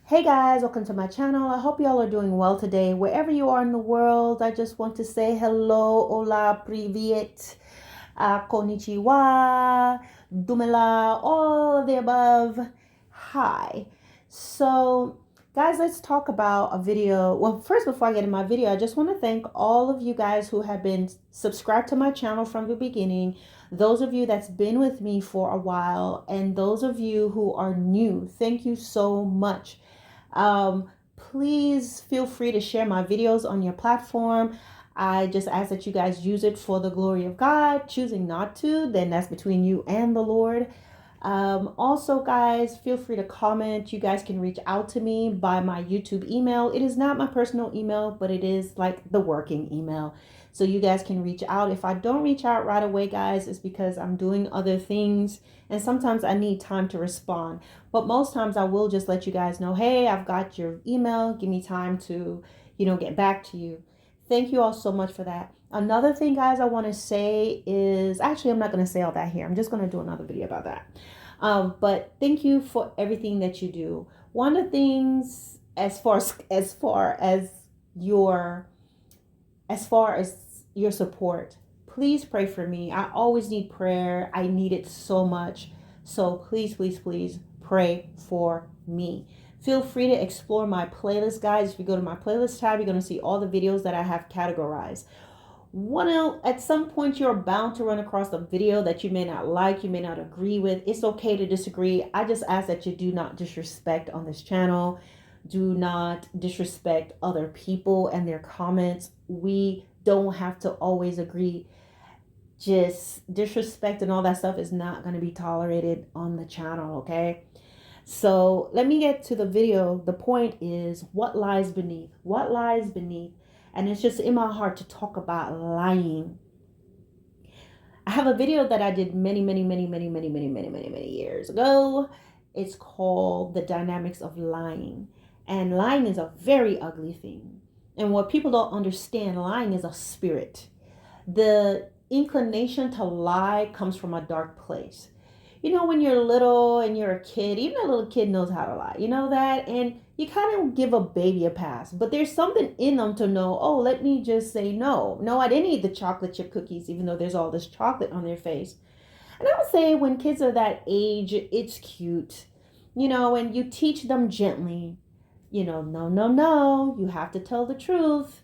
Hey guys, welcome to my channel. I hope y'all are doing well today. Wherever you are in the world, I just want to say hello, hola, privyet, konnichiwa, dumela, all of the above. Hi. So, guys, let's talk about a video. Well, first, before I get in my video, I just want to thank all of you guys who have been subscribed to my channel from the beginning. Those of you that's been with me for a while, and those of you who are new, thank you so much. Please feel free to share my videos on your platform. I just ask that you guys use it for the glory of God. Choosing not to, then that's between you and the Lord. Also, guys, feel free to comment. You guys can reach out to me by my YouTube email. It is not my personal email, but it is like the working email. So you guys can reach out. If I don't reach out right away, guys, it's because I'm doing other things and sometimes I need time to respond. But most times I will just let you guys know, hey, I've got your email. Give me time to, get back to you. Thank you all so much for that. Another thing, guys, I want to say is actually, I'm not going to say all that here. I'm just going to do another video about that. But thank you for everything that you do. One of the things as far as your as far as your support, please pray for me. I always need prayer. I need it so much. So please, please, please pray for me. Feel free to explore my playlist, guys. If you go to my playlist tab, you're going to see all the videos that I have categorized. At some point you're bound to run across a video that you may not like, you may not agree with. It's okay to disagree. I just ask that you do not disrespect on this channel. Do not disrespect other people and their comments. We don't have to always agree. Just disrespect and all that stuff is not going to be tolerated on the channel, okay? So let me get to the video. The point is what lies beneath. What lies beneath? And it's just in my heart to talk about lying. I have a video that I did many years ago. It's called The Dynamics of Lying. And lying is a very ugly thing. And what people don't understand, lying is a spirit. The inclination to lie comes from a dark place. When you're little and you're a kid, even a little kid knows how to lie. You know that? And you kind of give a baby a pass. But there's something in them to know, oh, let me just say no. No, I didn't eat the chocolate chip cookies, even though there's all this chocolate on their face. And I would say when kids are that age, it's cute. And you teach them gently, no, no, no, you have to tell the truth,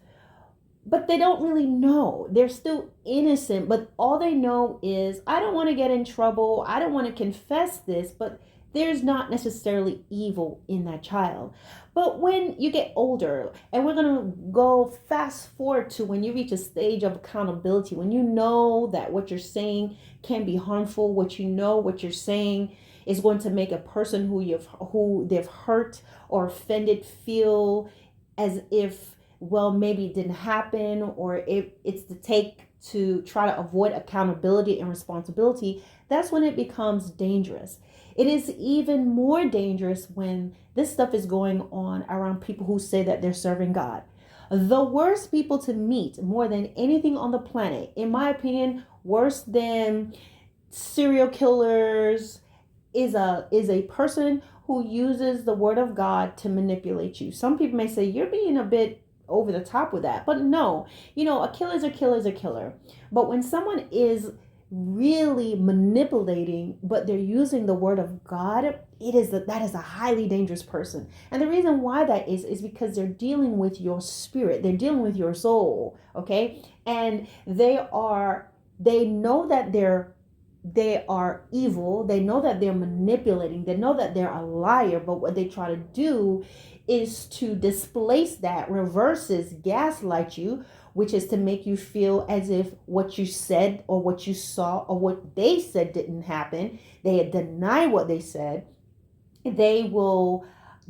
but they don't really know. They're still innocent, but all they know is, I don't want to get in trouble. I don't want to confess this, but there's not necessarily evil in that child. But when you get older, and we're going to go fast forward to when you reach a stage of accountability, when you know that what you're saying can be harmful, what you're saying is going to make a person who they've hurt or offended feel as if, well, maybe it didn't happen, or if it's to take to try to avoid accountability and responsibility, that's when it becomes dangerous. It is even more dangerous when this stuff is going on around people who say that they're serving God. The worst people to meet more than anything on the planet, in my opinion, worse than serial killers, is a person who uses the word of God to manipulate you. Some people may say you're being a bit over the top with that, but no, a killer is a killer is a killer. But when someone is really manipulating, but they're using the word of God, that is a highly dangerous person. And the reason why that is because they're dealing with your spirit, they're dealing with your soul, okay? And they know that they are evil. They know that they're manipulating. They know that they're a liar. But what they try to do is to displace that, reverses, gaslight you, which is to make you feel as if what you said or what you saw or what they said didn't happen. They deny what they said. They will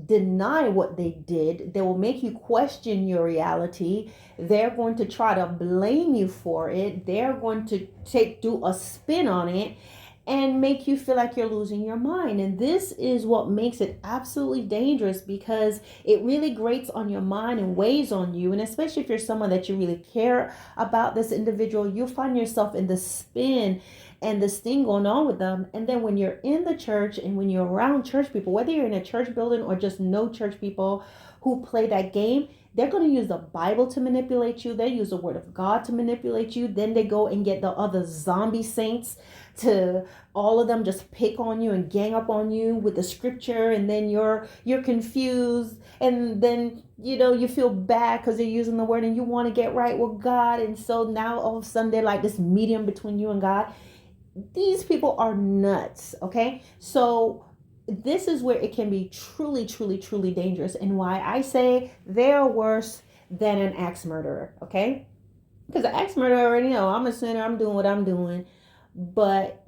deny what they did. They will make you question your reality. They're going to try to blame you for it. They're going to do a spin on it. and make you feel like you're losing your mind. And this is what makes it absolutely dangerous, because it really grates on your mind and weighs on you. And especially if you're someone that you really care about this individual, you'll find yourself in the spin and this thing going on with them. And then when you're in the church and when you're around church people, whether you're in a church building or just no church people who play that game, they're going to use the Bible to manipulate you. They use the word of God to manipulate you. Then they go and get the other zombie saints to all of them just pick on you and gang up on you with the scripture. And then you're confused. And then, you feel bad because they're using the word and you want to get right with God. And so now all of a sudden they're like this medium between you and God. These people are nuts. Okay. So this is where it can be truly, truly, truly dangerous, and why I say they're worse than an axe murderer. Okay, because the axe murderer already know I'm a sinner. I'm doing what I'm doing, but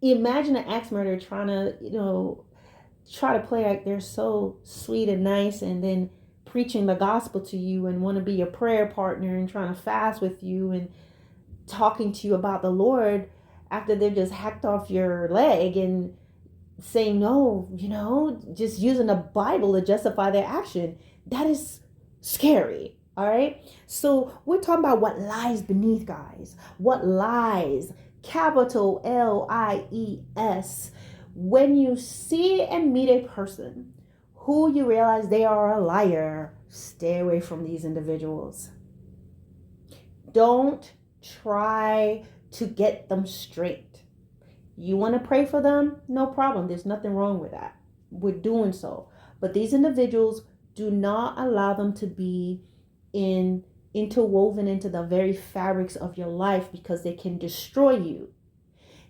imagine an axe murderer trying to try to play like they're so sweet and nice, and then preaching the gospel to you and want to be your prayer partner and trying to fast with you and talking to you about the Lord after they've just hacked off your leg and saying no, just using the Bible to justify their action. That is scary. All right. So we're talking about what lies beneath, guys. What lies, capital LIES. When you see and meet a person who you realize they are a liar, stay away from these individuals. Don't try to get them straight. You want to pray for them? No problem. There's nothing wrong with that. We're doing so. But these individuals, do not allow them to be interwoven into the very fabrics of your life, because they can destroy you.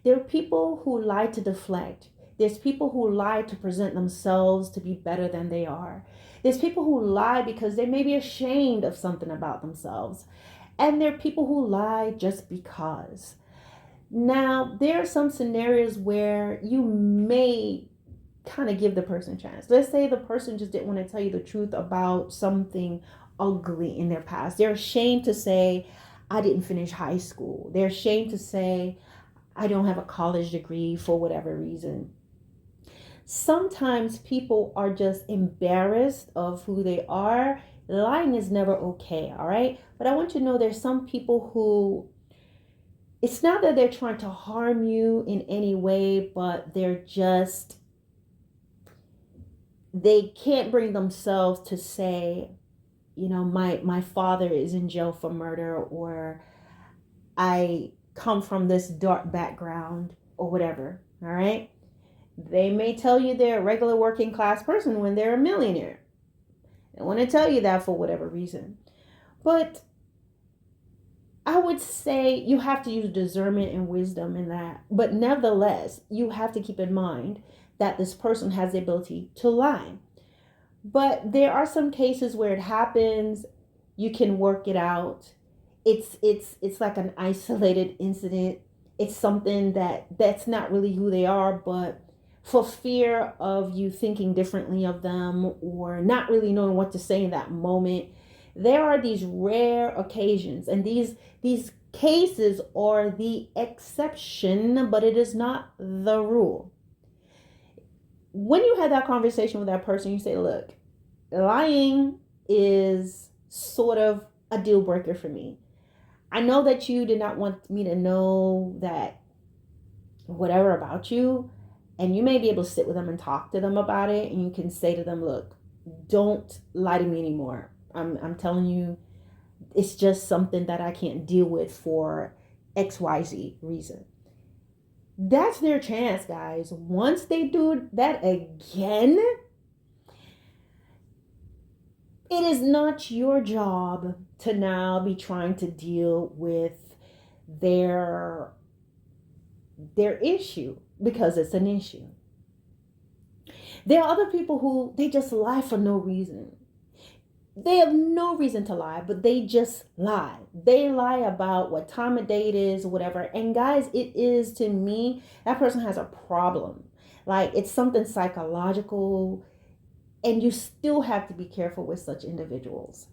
There are people who lie to deflect. There's people who lie to present themselves to be better than they are. There's people who lie because they may be ashamed of something about themselves. And there are people who lie just because. Now, there are some scenarios where you may kind of give the person a chance. Let's say the person just didn't want to tell you the truth about something ugly in their past. They're ashamed to say, I didn't finish high school. They're ashamed to say, I don't have a college degree for whatever reason. Sometimes people are just embarrassed of who they are. Lying is never okay, all right? But I want you to know there's some people who, it's not that they're trying to harm you in any way, but they can't bring themselves to say, my father is in jail for murder, or I come from this dark background, or whatever, all right? They may tell you they're a regular working class person when they're a millionaire. They want to tell you that for whatever reason. But I would say you have to use discernment and wisdom in that. But nevertheless, you have to keep in mind that this person has the ability to lie. But there are some cases where it happens. You can work it out. It's like an isolated incident. It's something that's not really who they are, but for fear of you thinking differently of them or not really knowing what to say in that moment, there are these rare occasions, and these cases are the exception, but it is not the rule. When you had that conversation with that person, you say, look, lying is sort of a deal breaker for me. I know that you did not want me to know that whatever about you, and you may be able to sit with them and talk to them about it, and you can say to them, look, don't lie to me anymore. I'm telling you, it's just something that I can't deal with for XYZ reason. That's their chance, guys. Once they do that again, it is not your job to now be trying to deal with their issue, because it's an issue. There are other people who they just lie for no reason. They have no reason to lie, but they just lie. They lie about what time of day it is, whatever. And guys, it is, to me, that person has a problem. Like, it's something psychological, and you still have to be careful with such individuals.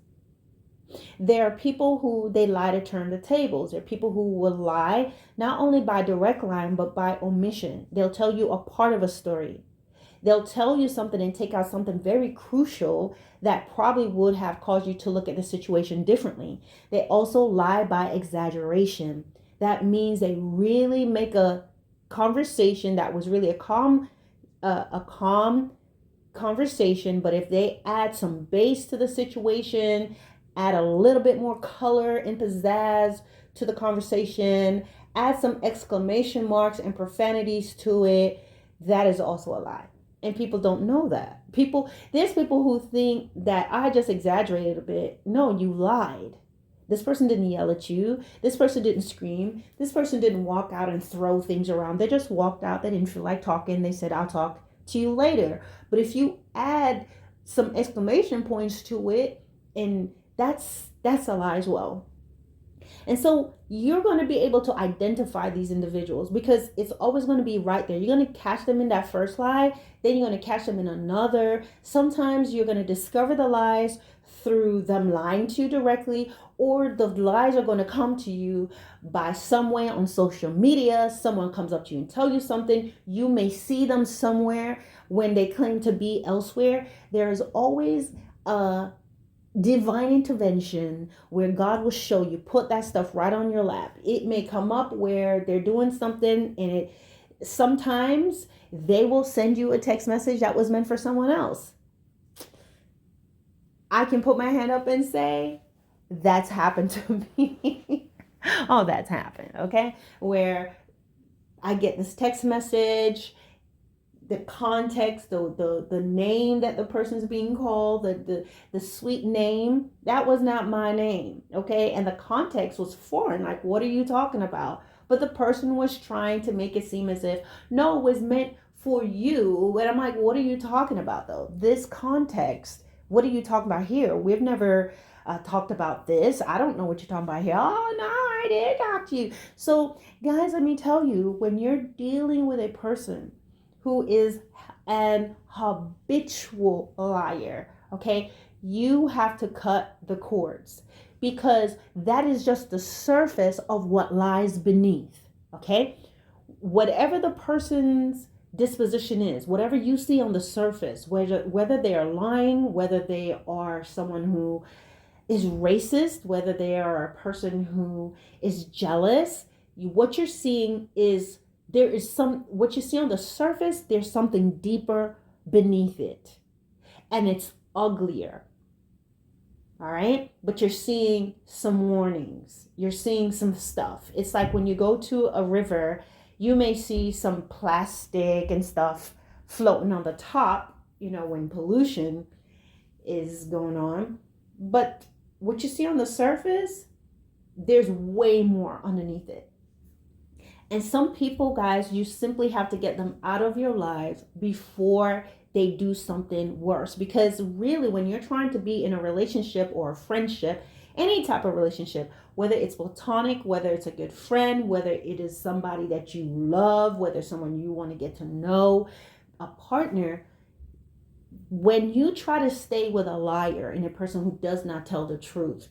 There are people who they lie to turn the tables. There are people who will lie not only by direct line, but by omission. They'll tell you a part of a story. They'll tell you something and take out something very crucial that probably would have caused you to look at the situation differently. They also lie by exaggeration. That means they really make a conversation that was really a calm conversation, but if they add some bass to the situation, add a little bit more color and pizzazz to the conversation, add some exclamation marks and profanities to it, that is also a lie. And people don't know that. There's people who think that I just exaggerated a bit. No, you lied. This person didn't yell at you. This person didn't scream. This person didn't walk out and throw things around. They just walked out. They didn't feel like talking. They said, I'll talk to you later. But if you add some exclamation points to it, and that's a lie as well. And so you're going to be able to identify these individuals because it's always going to be right there. You're going to catch them in that first lie, then you're going to catch them in another. Sometimes you're going to discover the lies through them lying to you directly, or the lies are going to come to you by some way on social media. Someone comes up to you and tell you something. You may see them somewhere when they claim to be elsewhere. There is always a divine intervention where God will show you, put that stuff right on your lap. It may come up where they're doing something, and sometimes they will send you a text message that was meant for someone else. I can put my hand up and say that's happened to me. Oh, that's happened. Okay, where I get this text message, the context, the name that the person's being called, the sweet name, that was not my name, okay? And the context was foreign, like, what are you talking about? But the person was trying to make it seem as if, no, it was meant for you. And I'm like, what are you talking about, though? This context, what are you talking about here? We've never talked about this. I don't know what you're talking about here. Oh, no, I did talk to you. So, guys, let me tell you, when you're dealing with a person who is an habitual liar, okay, you have to cut the cords, because that is just the surface of what lies beneath, okay? Whatever the person's disposition is, whatever you see on the surface, whether they are lying, whether they are someone who is racist, whether they are a person who is jealous, what you're seeing is what you see on the surface, there's something deeper beneath it. And it's uglier. All right? But you're seeing some warnings. You're seeing some stuff. It's like when you go to a river, you may see some plastic and stuff floating on the top, when pollution is going on. But what you see on the surface, there's way more underneath it. And some people, guys, you simply have to get them out of your lives before they do something worse. Because really, when you're trying to be in a relationship or a friendship, any type of relationship, whether it's platonic, whether it's a good friend, whether it is somebody that you love, whether it's someone you want to get to know, a partner, when you try to stay with a liar and a person who does not tell the truth,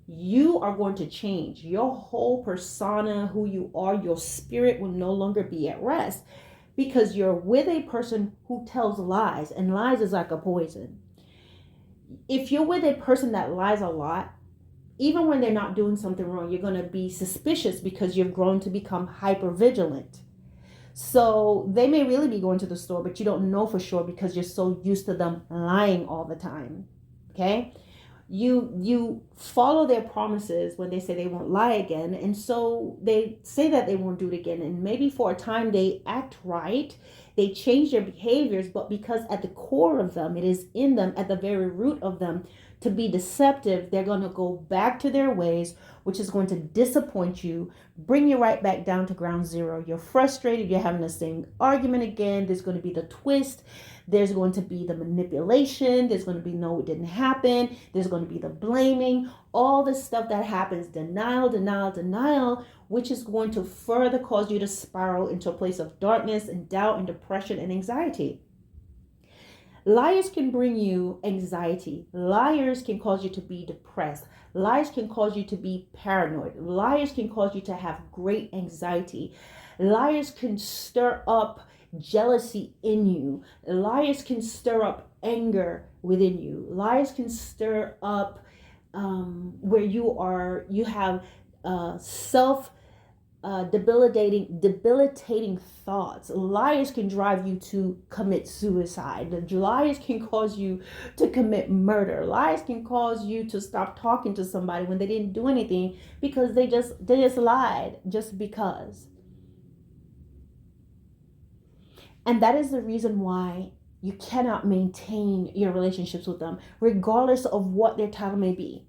you are going to change. Your whole persona, who you are, your spirit will no longer be at rest, because you're with a person who tells lies, and lies is like a poison. If you're with a person that lies a lot, even when they're not doing something wrong, you're going to be suspicious because you've grown to become hyper vigilant. So they may really be going to the store, but you don't know for sure because you're so used to them lying all the time. Okay? You follow their promises when they say they won't lie again, and so they say that they won't do it again, and maybe for a time they act right, they change their behaviors, but because at the core of them, it is in them, at the very root of them, to be deceptive, they're going to go back to their ways, which is going to disappoint you, bring you right back down to ground zero. You're frustrated, you're having the same argument again. There's going to be the twist, there's going to be the manipulation, there's going to be no, it didn't happen, there's going to be the blaming, all this stuff that happens, denial, which is going to further cause you to spiral into a place of darkness and doubt and depression and anxiety. Liars can bring you anxiety. Liars can cause you to be depressed. Liars can cause you to be paranoid. Liars can cause you to have great anxiety. Liars can stir up jealousy in you. Liars can stir up anger within you. Liars can stir up where you have self debilitating thoughts. Liars can drive you to commit suicide. Liars can cause you to commit murder. Liars can cause you to stop talking to somebody when they didn't do anything because they just lied just because. And that is the reason why you cannot maintain your relationships with them, regardless of what their title may be.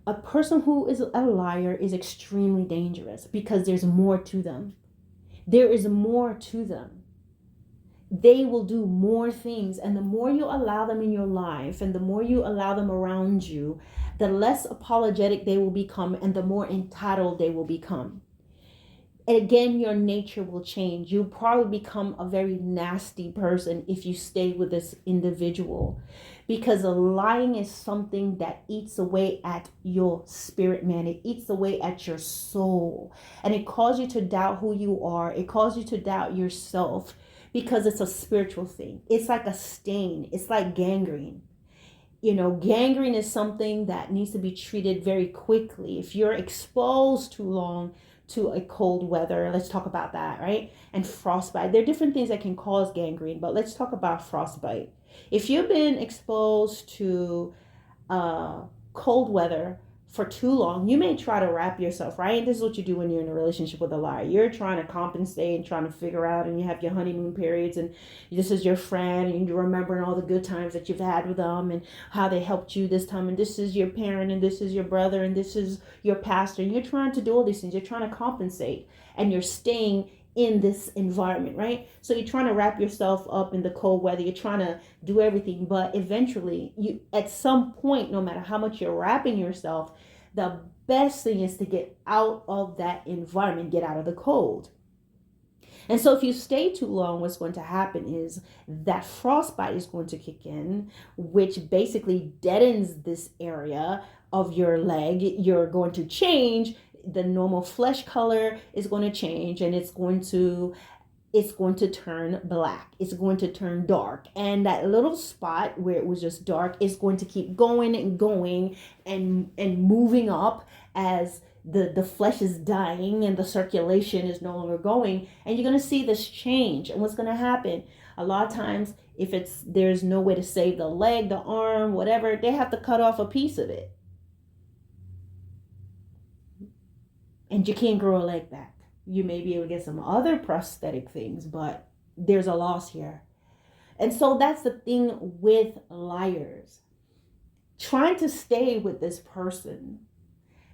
A person who is a liar is extremely dangerous because there's more to them. There is more to them. They will do more things. And the more you allow them in your life and the more you allow them around you, the less apologetic they will become and the more entitled they will become. Again, your nature will change. You'll probably become a very nasty person if you stay with this individual, because lying is something that eats away at your spirit, man. It eats away at your soul, and it causes you to doubt who you are. It causes you to doubt yourself because it's a spiritual thing. It's like a stain. It's like gangrene. Gangrene is something that needs to be treated very quickly. If you're exposed too long to a cold weather, let's talk about that, right? And frostbite. There are different things that can cause gangrene, but let's talk about frostbite. If you've been exposed to cold weather for too long, you may try to wrap yourself, right? And this is what you do when you're in a relationship with a liar. You're trying to compensate and trying to figure out, and you have your honeymoon periods, and this is your friend, and you're remembering all the good times that you've had with them and how they helped you this time, and this is your parent, and this is your brother, and this is your pastor, and you're trying to do all these things. You're trying to compensate, and you're staying in this environment, right? So you're trying to wrap yourself up in the cold weather. You're trying to do everything, but eventually, you, at some point, no matter how much you're wrapping yourself, the best thing is to get out of that environment, get out of the cold. And so if you stay too long, what's going to happen is that frostbite is going to kick in, which basically deadens this area of your leg. You're going to change. The normal flesh color is going to change, and it's going to turn black. It's going to turn dark. And that little spot where it was just dark is going to keep going and going and moving up as the flesh is dying and the circulation is no longer going. And you're going to see this change. And what's going to happen? A lot of times, if there's no way to save the leg, the arm, whatever, they have to cut off a piece of it. And you can't grow a leg back. You may be able to get some other prosthetic things, but there's a loss here. And so that's the thing with liars. Trying to stay with this person,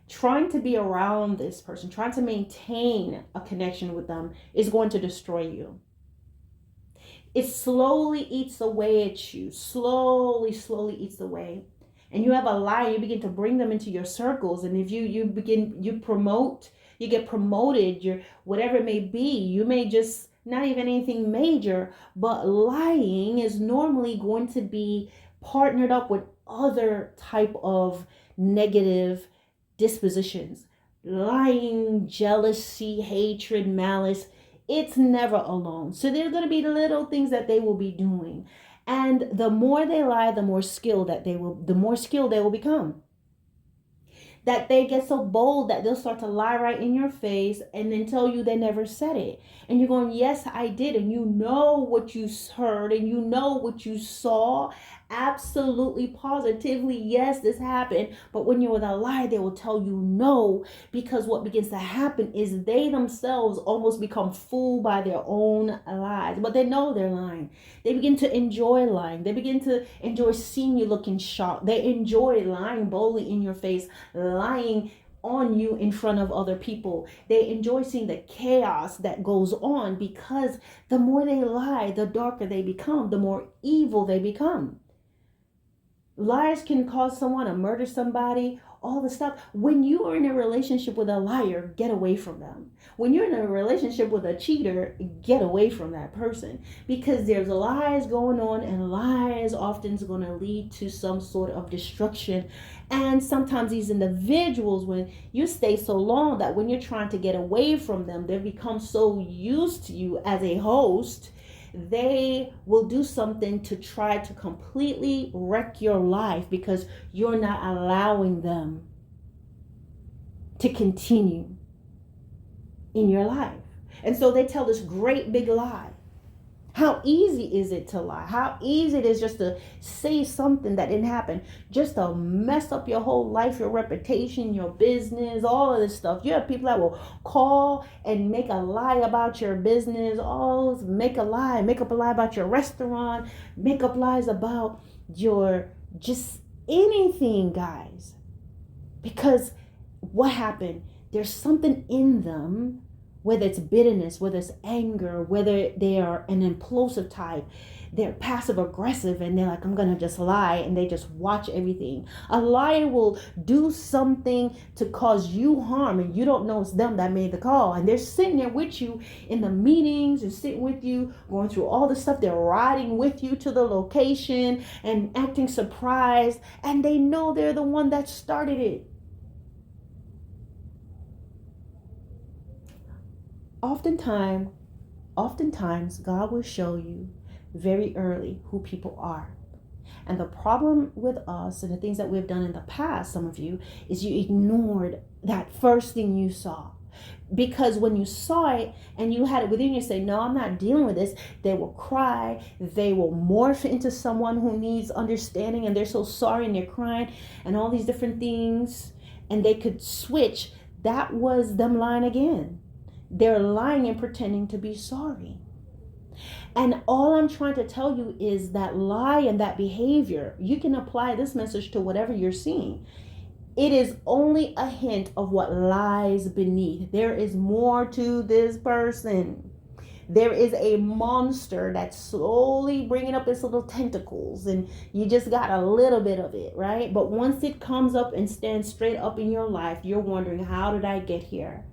trying to be around this person, trying to maintain a connection with them is going to destroy you. It slowly eats away at you, slowly eats away. And you have a liar, you begin to bring them into your circles. And if you promote, you get promoted, you're whatever it may be, you may just not even anything major, but lying is normally going to be partnered up with other type of negative dispositions. Lying, jealousy, hatred, malice, it's never alone. So there's going to be little things that they will be doing. And the more they lie, the more skilled they will become. That they get so bold that they'll start to lie right in your face and then tell you they never said it. And you're going, yes, I did. And you know what you heard and you know what you saw. Absolutely, positively, yes, this happened. But when you're with a lie, they will tell you no, because what begins to happen is they themselves almost become fooled by their own lies. But they know they're lying. They begin to enjoy lying. They begin to enjoy seeing you looking shocked. They enjoy lying boldly in your face, lying on you in front of other people. They enjoy seeing the chaos that goes on, because the more they lie, the darker they become, the more evil they become. Liars can cause someone to murder somebody, all the stuff. When you are in a relationship with a liar, get away from them. When you're in a relationship with a cheater, get away from that person, because there's lies going on, and lies often is going to lead to some sort of destruction. And sometimes these individuals, when you stay so long that when you're trying to get away from them, they become so used to you as a host, they will do something to try to completely wreck your life because you're not allowing them to continue in your life. And so they tell this great big lie. How easy is it to lie? How easy it is just to say something that didn't happen, just to mess up your whole life, your reputation, your business, all of this stuff. You have people that will call and make a lie about your business, make up a lie about your restaurant, make up lies about your just anything, guys. Because what happened? There's something in them, whether it's bitterness, whether it's anger, whether they are an implosive type, they're passive aggressive, and they're like, I'm going to just lie, and they just watch everything. A liar will do something to cause you harm, and you don't know it's them that made the call. And they're sitting there with you in the meetings and sitting with you, going through all the stuff. They're riding with you to the location and acting surprised, and they know they're the one that started it. Oftentimes, God will show you very early who people are. And the problem with us and the things that we've done in the past, some of you, is you ignored that first thing you saw. Because when you saw it and you had it within you, say, no, I'm not dealing with this. They will cry. They will morph into someone who needs understanding, and they're so sorry and they're crying and all these different things. And they could switch. That was them lying again. They're lying and pretending to be sorry. And all I'm trying to tell you is that lie and that behavior, you can apply this message to whatever you're seeing. It is only a hint of what lies beneath. There is more to this person. There is a monster that's slowly bringing up its little tentacles, and you just got a little bit of it, right? But once it comes up and stands straight up in your life, you're wondering, how did I get here?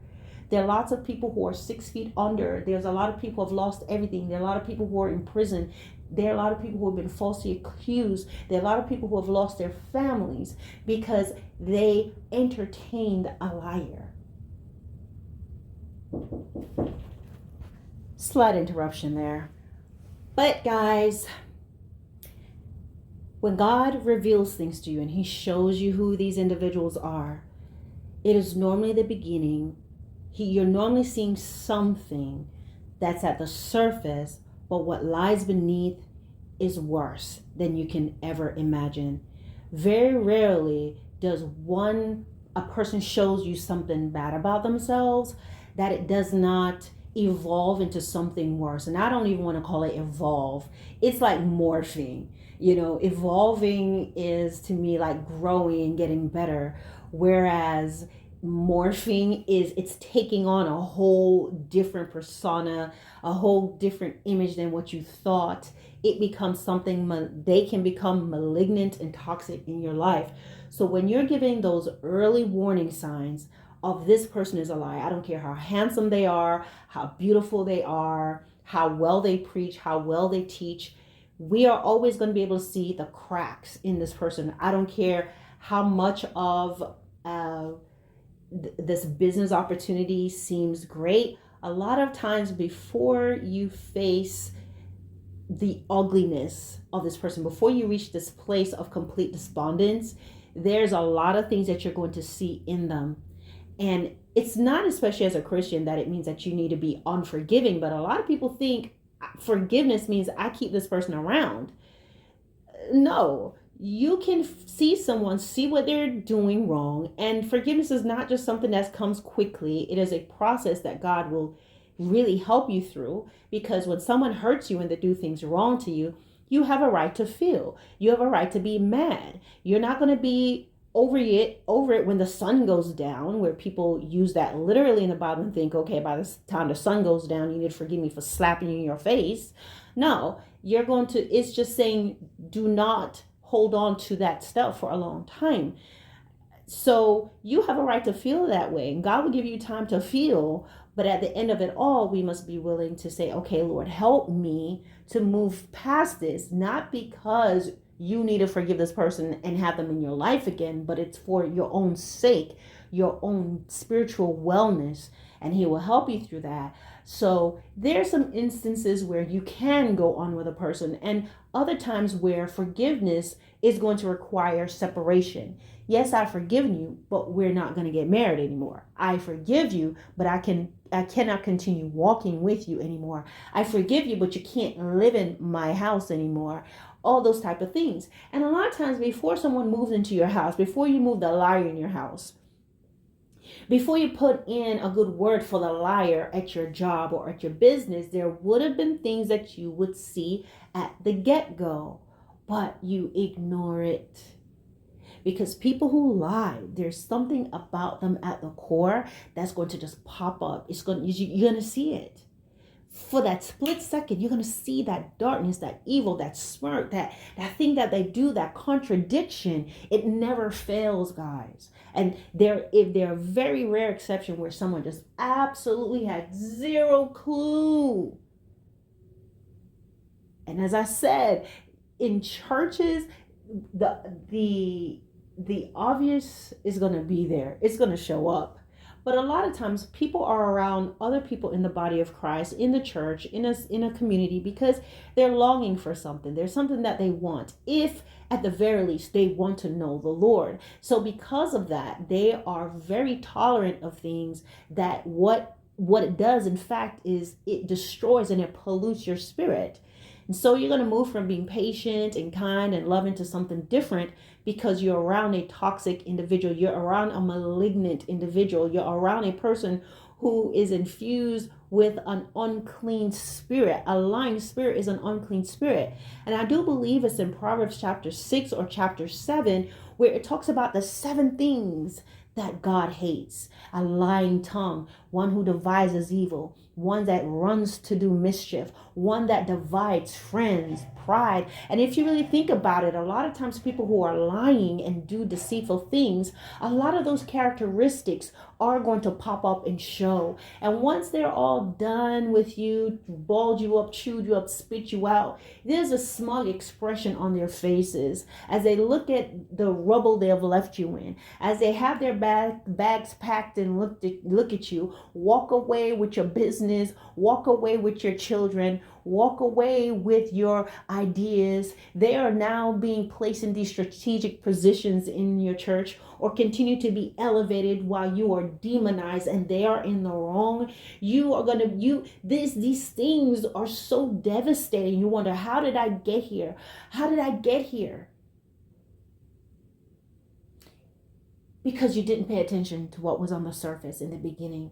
There are lots of people who are 6 feet under. There's a lot of people who have lost everything. There are a lot of people who are in prison. There are a lot of people who have been falsely accused. There are a lot of people who have lost their families because they entertained a liar. Slight interruption there. But guys, when God reveals things to you and he shows you who these individuals are, it is normally the beginning. You're normally seeing something that's at the surface, but what lies beneath is worse than you can ever imagine. Very rarely does a person shows you something bad about themselves that it does not evolve into something worse. And I don't even want to call it evolve. It's like morphing. Evolving is to me like growing and getting better, whereas morphing it's taking on a whole different persona, a whole different image than what you thought. It becomes something, they can become malignant and toxic in your life. So when you're giving those early warning signs of this person is a liar, I don't care how handsome they are, how beautiful they are, how well they preach, how well they teach, we are always going to be able to see the cracks in this person. I don't care how much of this business opportunity seems great. A lot of times before you face the ugliness of this person, before you reach this place of complete despondence, there's a lot of things that you're going to see in them. And it's not, especially as a Christian, that it means that you need to be unforgiving, but a lot of people think forgiveness means I keep this person around. No. You can see what they're doing wrong. And forgiveness is not just something that comes quickly. It is a process that God will really help you through, because when someone hurts you and they do things wrong to you, you have a right to feel. You have a right to be mad. You're not going to be over it when the sun goes down, where people use that literally in the Bible and think, okay, by the time the sun goes down, you need to forgive me for slapping you in your face. No, it's just saying, do not hold on to that stuff for a long time. So you have a right to feel that way, and God will give you time to feel. But at the end of it all, we must be willing to say, okay, Lord, help me to move past this, not because you need to forgive this person and have them in your life again, but it's for your own sake, your own spiritual wellness, and He will help you through that. So there's some instances where you can go on with a person, and other times where forgiveness is going to require separation. Yes, I've forgiven you, but we're not going to get married anymore. I forgive you, but I cannot continue walking with you anymore. I forgive you, but you can't live in my house anymore. All those type of things. And a lot of times before someone moves into your house, before you move the liar in your house, before you put in a good word for the liar at your job or at your business, there would have been things that you would see at the get-go, but you ignore it. Because people who lie, there's something about them at the core that's going to just pop up. You're going to see it. For that split second, you're going to see that darkness, that evil, that smirk, that thing that they do, that contradiction. It never fails, guys. And if there are very rare exception where someone just absolutely had zero clue. And as I said, in churches, the obvious is going to be there. It's going to show up. But a lot of times people are around other people in the body of Christ, in the church, in a community, because they're longing for something. There's something that they want. If at the very least they want to know the Lord. So because of that, they are very tolerant of things that what it does, in fact, is it destroys and it pollutes your spirit. And so you're going to move from being patient and kind and loving to something different because you're around a toxic individual. You're around a malignant individual. You're around a person who is infused with an unclean spirit. A lying spirit is an unclean spirit. And I do believe it's in Proverbs chapter 6 or chapter 7 where it talks about the 7 things that God hates. A lying tongue, one who devises evil, one that runs to do mischief, one that divides friends, pride. And if you really think about it, a lot of times people who are lying and do deceitful things, a lot of those characteristics are going to pop up and show. And once they're all done with you, balled you up, chewed you up, spit you out, there's a smug expression on their faces as they look at the rubble they have left you in, as they have their bags packed and look at you, walk away with your business, walk away with your children, walk away with your ideas. They are now being placed in these strategic positions in your church or continue to be elevated while you are demonized and they are in the wrong. These things are so devastating. You wonder, how did I get here? How did I get here? Because you didn't pay attention to what was on the surface in the beginning.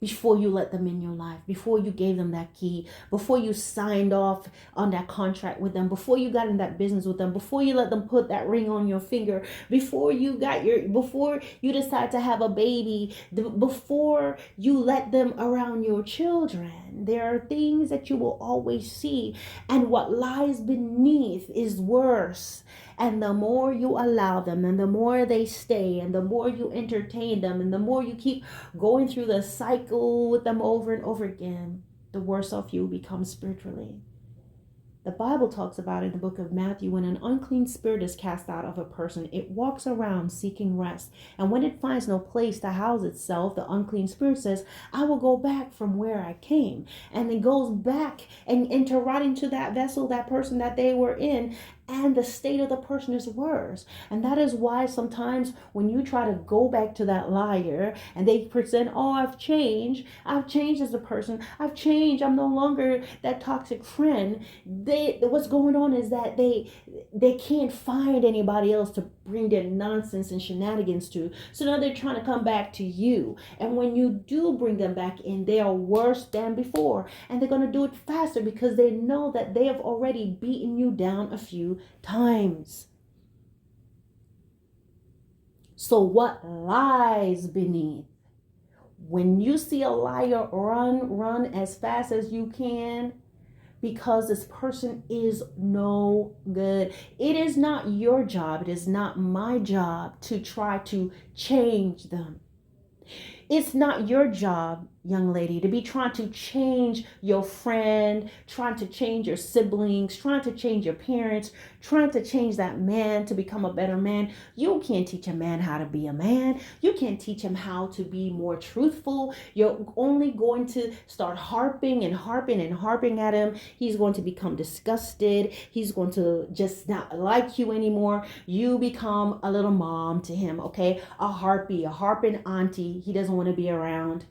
Before you let them in your life, before you gave them that key, before you signed off on that contract with them, before you got in that business with them, before you let them put that ring on your finger, before you decide to have a baby, before you let them around your children, there are things that you will always see. And what lies beneath is worse. And the more you allow them and the more they stay and the more you entertain them and the more you keep going through the cycle with them over and over again, the worse off you become spiritually. The Bible talks about in the book of Matthew, when an unclean spirit is cast out of a person, it walks around seeking rest. And when it finds no place to house itself, the unclean spirit says, I will go back from where I came. And it goes back and enter right into that vessel, that person that they were in. And the state of the person is worse. And that is why sometimes when you try to go back to that liar and they present, oh, I've changed as a person, I've changed, I'm no longer that toxic friend. What's going on is that they can't find anybody else to bring their nonsense and shenanigans to. So now they're trying to come back to you. And when you do bring them back in, they are worse than before. And they're going to do it faster because they know that they have already beaten you down a few times. So what lies beneath? When you see a liar, run as fast as you can. because this person is no good. It is not your job. It is not my job to try to change them. It's not your job, young lady, to be trying to change your friend, trying to change your siblings, trying to change your parents, trying to change that man to become a better man. You can't teach a man how to be a man. You can't teach him how to be more truthful. You're only going to start harping and harping and harping at him. He's going to become disgusted. He's going to just not like you anymore. You become a little mom to him, okay? A harpy, a harping auntie. He doesn't want to be around.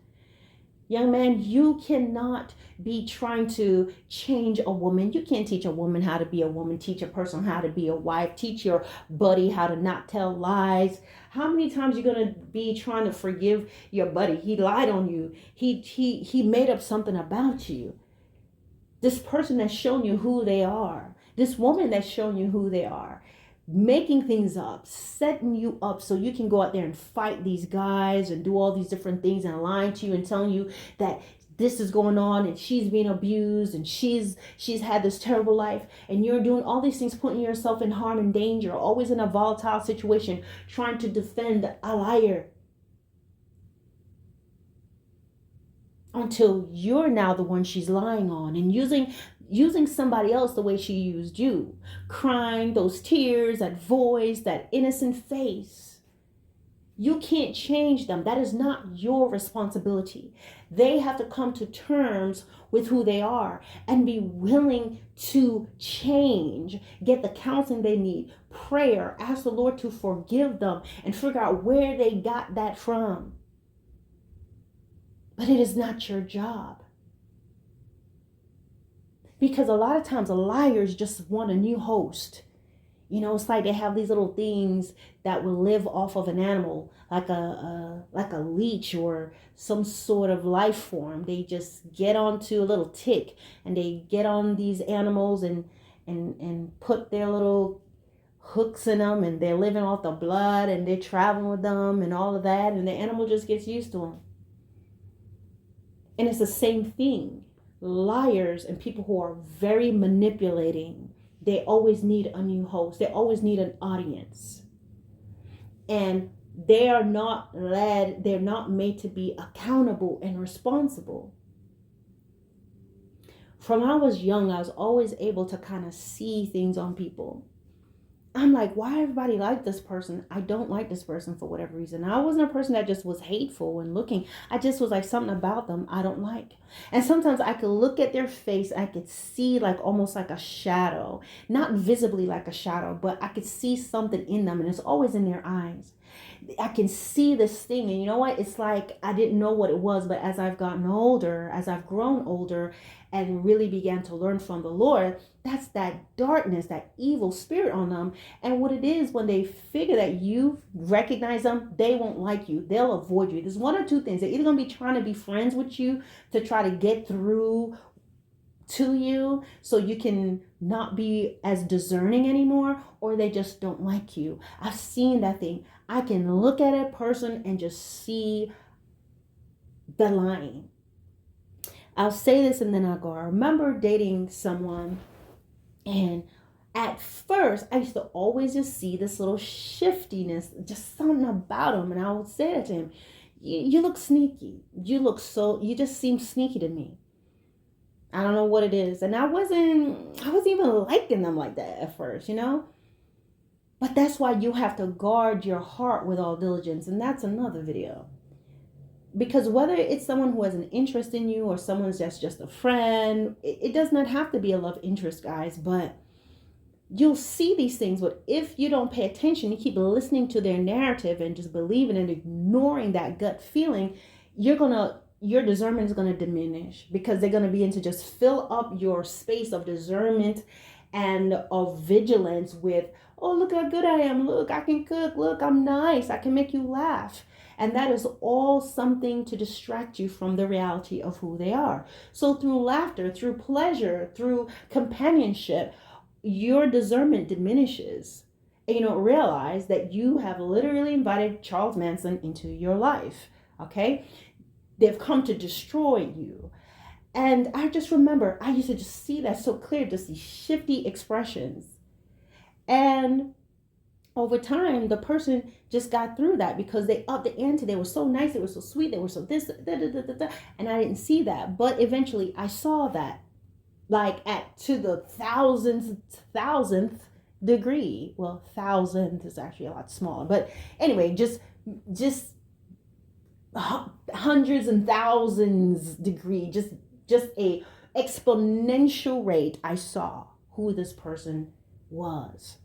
Young man, you cannot be trying to change a woman. You can't teach a woman how to be a woman, teach a person how to be a wife, teach your buddy how to not tell lies. How many times are you going to be trying to forgive your buddy? He lied on you. He made up something about you. This person that's shown you who they are. This woman that's shown you who they are. Making things up, setting you up so you can go out there and fight these guys and do all these different things and lying to you and telling you that this is going on and she's being abused and she's had this terrible life, and you're doing all these things, putting yourself in harm and danger, always in a volatile situation, trying to defend a liar, until you're now the one she's lying on and using somebody else the way she used you, crying those tears, that voice, that innocent face. You can't change them. That is not your responsibility. They have to come to terms with who they are and be willing to change, get the counseling they need, prayer, ask the Lord to forgive them and figure out where they got that from. But it is not your job. Because a lot of times liars just want a new host. You know, it's like they have these little things that will live off of an animal, like a leech or some sort of life form. They just get onto a little tick and they get on these animals and put their little hooks in them, and they're living off the blood and they're traveling with them and all of that, and the animal just gets used to them. And it's the same thing. Liars and people who are very manipulating, they always need a new host. They always need an audience. And they are not led, they're not made to be accountable and responsible. From when I was young, I was always able to kind of see things on people. I'm like, why everybody like this person? I don't like this person for whatever reason. I wasn't a person that just was hateful and looking. I just was like, something about them I don't like. And sometimes I could look at their face. I could see like almost like a shadow, not visibly like a shadow, but I could see something in them, and it's always in their eyes. I can see this thing, and you know what? It's like I didn't know what it was, but as I've gotten older, as I've grown older and really began to learn from the Lord, that's that darkness, that evil spirit on them. And what it is, when they figure that you recognize them, they won't like you. They'll avoid you. There's one or two things. They're either going to be trying to be friends with you to try to get through to you so you can not be as discerning anymore, or they just don't like you. I've seen that thing. I can look at a person and just see the lying. I'll say this and then I'll go. I remember dating someone, and at first I used to always just see this little shiftiness, just something about him, and I would say that to him, you look sneaky. You just seem sneaky to me. I don't know what it is. And I wasn't even liking them like that at first, you know? But that's why you have to guard your heart with all diligence. And that's another video. Because whether it's someone who has an interest in you or someone's just a friend, it does not have to be a love interest, guys. But you'll see these things. But if you don't pay attention, you keep listening to their narrative and just believing and ignoring that gut feeling, your discernment is going to diminish, because they're going to begin to just fill up your space of discernment and of vigilance with, oh, look how good I am. Look, I can cook. Look, I'm nice. I can make you laugh. And that is all something to distract you from the reality of who they are. So through laughter, through pleasure, through companionship, your discernment diminishes. And you don't realize that you have literally invited Charles Manson into your life. Okay? They've come to destroy you. And I just remember I used to just see that so clear, just these shifty expressions. And over time, the person just got through that because they upped the ante. They were so nice, they were so sweet, they were so this, da, da, da, da, da, and I didn't see that. But eventually, I saw that, like at to the thousandth degree. Well, thousandth is actually a lot smaller, but anyway, just hundreds and thousands degree, just a exponential rate. I saw who this person was.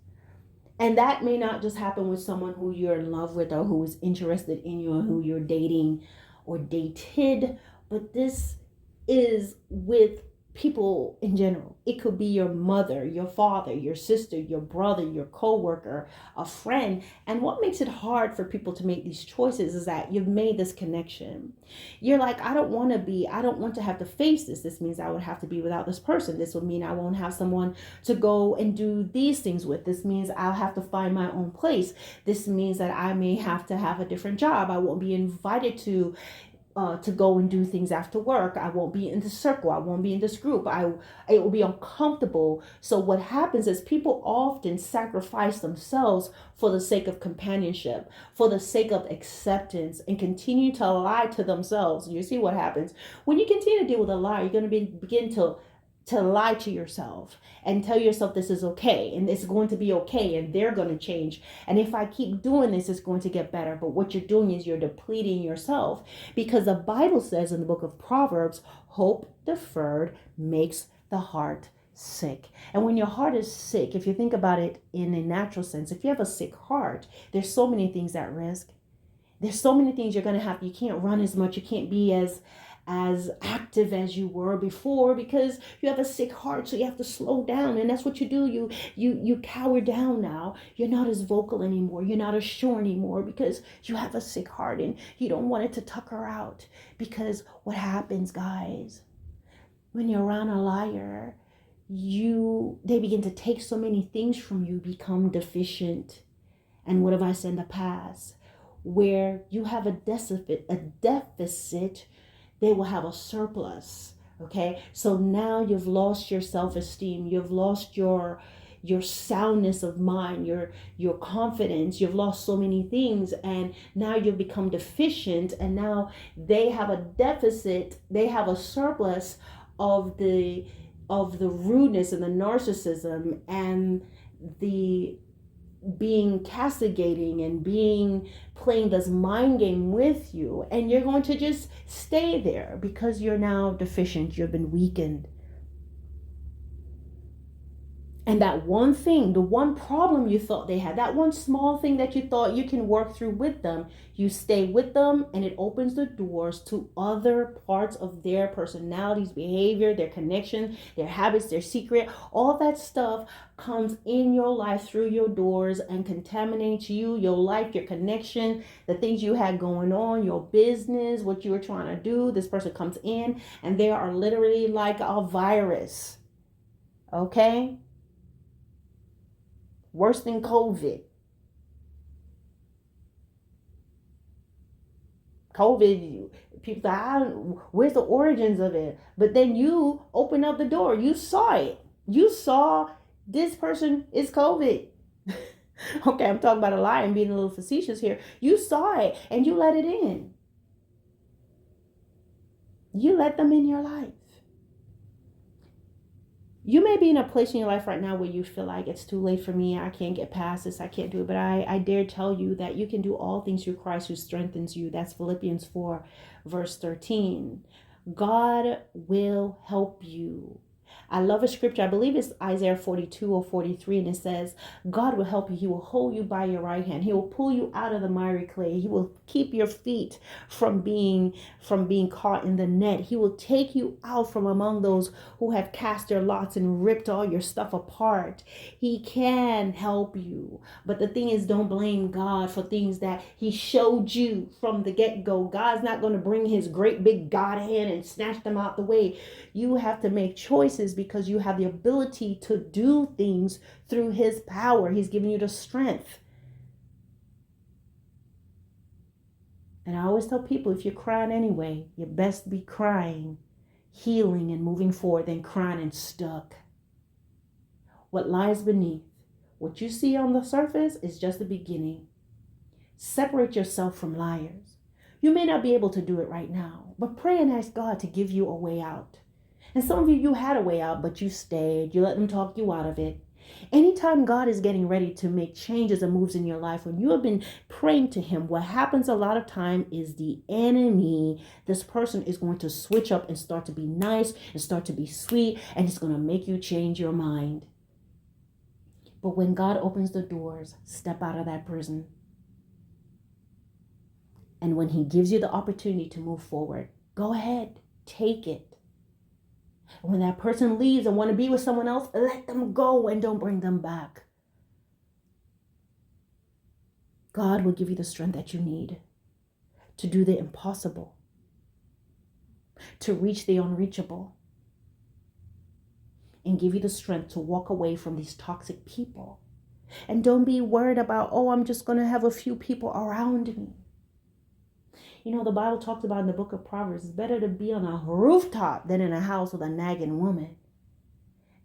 And that may not just happen with someone who you're in love with or who is interested in you or who you're dating or dated, but this is with people in general. It could be your mother, your father, your sister, your brother, your coworker, a friend. And what makes it hard for people to make these choices is that you've made this connection. You're like, I don't want to have to face this. This means I would have to be without this person. This would mean I won't have someone to go and do these things with. This means I'll have to find my own place. This means that I may have to have a different job. I won't be invited to go and do things after work. I won't be in the circle. I won't be in this group. It will be uncomfortable. So what happens is people often sacrifice themselves for the sake of companionship, for the sake of acceptance, and continue to lie to themselves. You see what happens when you continue to deal with a lie. You're going to begin to lie to yourself and tell yourself this is okay and it's going to be okay and they're going to change. And if I keep doing this, it's going to get better. But what you're doing is you're depleting yourself, because the Bible says in the book of Proverbs, hope deferred makes the heart sick. And when your heart is sick, if you think about it in a natural sense, if you have a sick heart, there's so many things at risk. There's so many things you're going to have. You can't run as much. You can't be as active as you were before because you have a sick heart, so you have to slow down. And that's what you do. You cower down now. You're not as vocal anymore. You're not as sure anymore because you have a sick heart and you don't want it to tucker out. Because what happens, guys, when you're around a liar, they begin to take so many things from you, become deficient. And what have I said in the past? Where you have a deficit, they will have a surplus. Okay, so now you've lost your self-esteem, you've lost your soundness of mind, your confidence, you've lost so many things, and now you've become deficient, and now they have a deficit, they have a surplus of the rudeness and the narcissism and the being castigating and playing this mind game with you, and you're going to just stay there because you're now deficient, you've been weakened. And that one thing, the one problem you thought they had, that one small thing that you thought you can work through with them, you stay with them, and it opens the doors to other parts of their personalities, behavior, their connection, their habits, their secret. All that stuff comes in your life through your doors and contaminates you, your life, your connection, the things you had going on, your business, what you were trying to do. This person comes in and they are literally like a virus. Okay? Worse than COVID. COVID, people say, where's the origins of it? But then you open up the door. You saw it. You saw this person is COVID. Okay, I'm talking about a lie and being a little facetious here. You saw it and you let it in. You let them in your life. You may be in a place in your life right now where you feel like it's too late for me. I can't get past this. I can't do it. But I dare tell you that you can do all things through Christ who strengthens you. That's Philippians 4, verse 13. God will help you. I love a scripture. I believe it's Isaiah 42 or 43. And it says, God will help you. He will hold you by your right hand. He will pull you out of the miry clay. He will keep your feet from being caught in the net. He will take you out from among those who have cast their lots and ripped all your stuff apart. He can help you. But the thing is, don't blame God for things that he showed you from the get-go. God's not going to bring his great big God hand and snatch them out the way. You have to make choices because you have the ability to do things through his power. He's giving you the strength. And I always tell people, if you're crying anyway, you best be crying. healing and moving forward than crying and stuck. What lies beneath, what you see on the surface is just the beginning. Separate yourself from liars. You may not be able to do it right now, but pray and ask God to give you a way out. And some of you had a way out, but you stayed. You let them talk you out of it. Anytime God is getting ready to make changes and moves in your life, when you have been praying to him, what happens a lot of time is the enemy, this person is going to switch up and start to be nice and start to be sweet, and it's going to make you change your mind. But when God opens the doors, step out of that prison. And when he gives you the opportunity to move forward, go ahead, take it. When that person leaves and want to be with someone else, let them go and don't bring them back. God will give you the strength that you need to do the impossible, to reach the unreachable, and give you the strength to walk away from these toxic people. And don't be worried about, oh, I'm just going to have a few people around me. You know, the Bible talks about in the book of Proverbs, it's better to be on a rooftop than in a house with a nagging woman.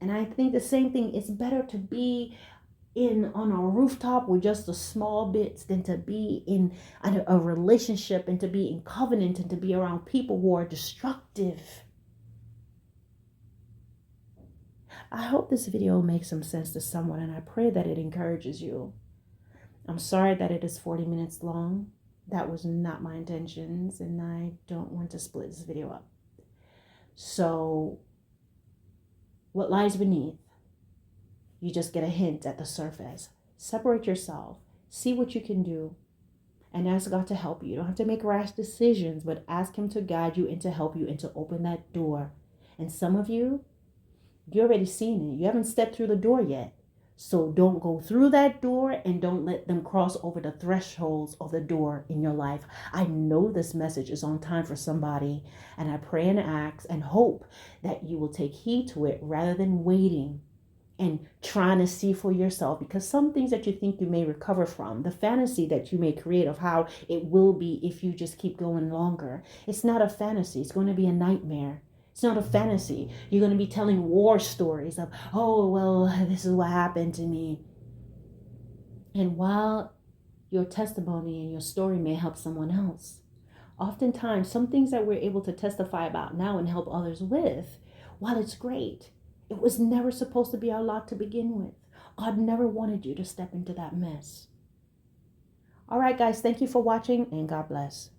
And I think the same thing, it's better to be on a rooftop with just the small bits than to be in a relationship and to be in covenant and to be around people who are destructive. I hope this video makes some sense to someone, and I pray that it encourages you. I'm sorry that it is 40 minutes long. That was not my intentions, and I don't want to split this video up. So, what lies beneath? You just get a hint at the surface. Separate yourself. See what you can do. And ask God to help you. You don't have to make rash decisions, but ask him to guide you and to help you and to open that door. And some of you, you've already seen it. You haven't stepped through the door yet. So don't go through that door and don't let them cross over the thresholds of the door in your life. I know this message is on time for somebody, and I pray and ask and hope that you will take heed to it rather than waiting and trying to see for yourself, because some things that you think you may recover from, the fantasy that you may create of how it will be if you just keep going longer, it's not a fantasy. It's going to be a nightmare. It's not a fantasy. You're going to be telling war stories of, oh, well, this is what happened to me. And while your testimony and your story may help someone else, oftentimes some things that we're able to testify about now and help others with, while it's great, it was never supposed to be our lot to begin with. God never wanted you to step into that mess. All right, guys, thank you for watching, and God bless.